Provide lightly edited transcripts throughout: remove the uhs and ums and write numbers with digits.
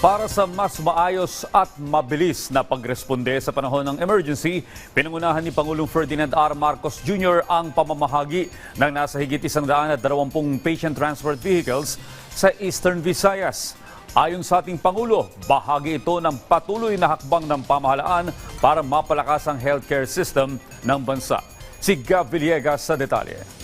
Para sa mas maayos at mabilis na pagresponde sa panahon ng emergency, pinangunahan ni Pangulong Ferdinand R. Marcos Jr. ang pamamahagi ng nasa higit 120 patient transport vehicles sa Eastern Visayas. Ayon sa ating Pangulo, bahagi ito ng patuloy na hakbang ng pamahalaan para mapalakas ang healthcare system ng bansa. Si Gab Villegas sa detalye.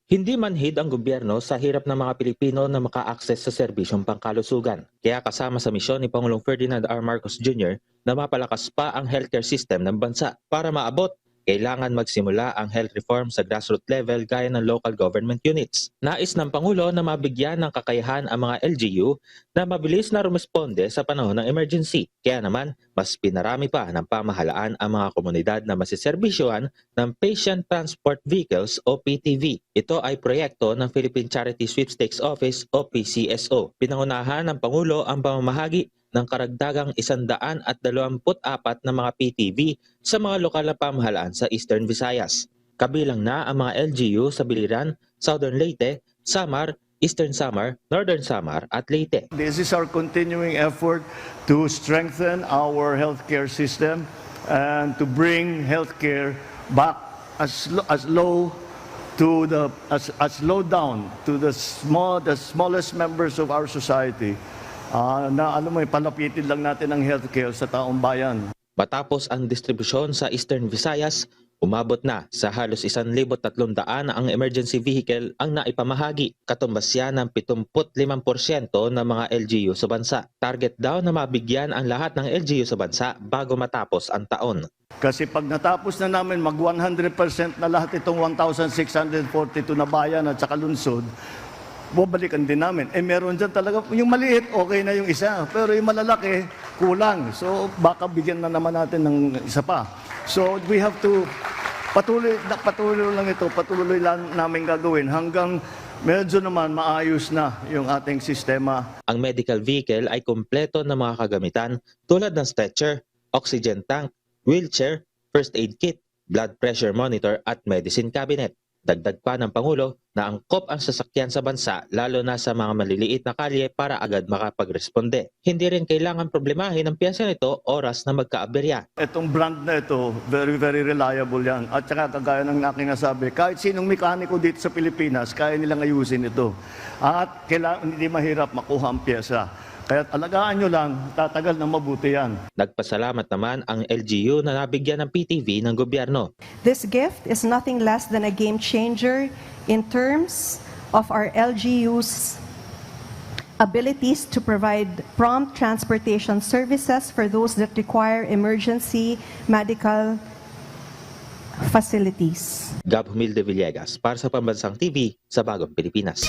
Hindi manhid ang gobyerno sa hirap ng mga Pilipino na maka-access sa serbisyong pangkalusugan. Kaya kasama sa misyon ni Pangulong Ferdinand R. Marcos Jr. na mapalakas pa ang healthcare system ng bansa. Para maabot, kailangan magsimula ang health reform sa grassroots level gaya ng local government units. Nais ng Pangulo na mabigyan ng kakayahan ang mga LGU na mabilis na rumisponde sa panahon ng emergency. Kaya naman, mas pinarami pa ng pamahalaan ang mga komunidad na masiserbisyuhan ng Patient Transport Vehicles o PTV. Ito ay proyekto ng Philippine Charity Sweepstakes Office o PCSO. Pinangunahan ng Pangulo ang pamamahagi ng karagdagang 124 na mga PTV sa mga lokal na pamahalaan sa Eastern Visayas. Kabilang na ang mga LGU sa Biliran, Southern Leyte, Samar, Eastern Samar, Northern Samar at Leyte. This is our continuing effort to strengthen our healthcare system and to bring healthcare back as low down to the smallest members of our society. Palapitin lang natin ang healthcare sa taong bayan. Matapos ang distribusyon sa Eastern Visayas, umabot na sa halos 1,300 ang emergency vehicle ang naipamahagi. Katumbas yan ng 75% ng mga LGU sa bansa. Target daw na mabigyan ang lahat ng LGU sa bansa bago matapos ang taon. Kasi pag natapos na namin mag 100% na lahat itong 1,642 na bayan at saka lungsod, bubalikan din namin. Meron dyan talaga, yung maliit, okay na yung isa. Pero yung malalaki, kulang. So, baka bigyan na naman natin ng isa pa. So, we have to, patuloy lang namin gagawin hanggang medyo naman maayos na yung ating sistema. Ang medical vehicle ay kumpleto ng mga kagamitan tulad ng stretcher, oxygen tank, wheelchair, first aid kit, blood pressure monitor at medicine cabinet. Dagdag pa ng Pangulo na angkop ang sasakyan sa bansa lalo na sa mga maliliit na kalye para agad makapagresponde. Hindi rin kailangan problemahin ang piyansa nito oras na magkaaberya. Itong brand na ito, very reliable yan. At saka kagaya ng aking nasabi, kahit sinong mekaniko dito sa Pilipinas, kaya nilang ayusin ito. At kailangan, hindi mahirap makuha ang piyesa. Kaya alagaan nyo lang, tatagal na mabuti yan. Nagpasalamat naman ang LGU na nabigyan ng PTV ng gobyerno. This gift is nothing less than a game changer in terms of our LGU's abilities to provide prompt transportation services for those that require emergency medical facilities. Gab Humilde Villegas para sa Pambansang TV sa Bagong Pilipinas.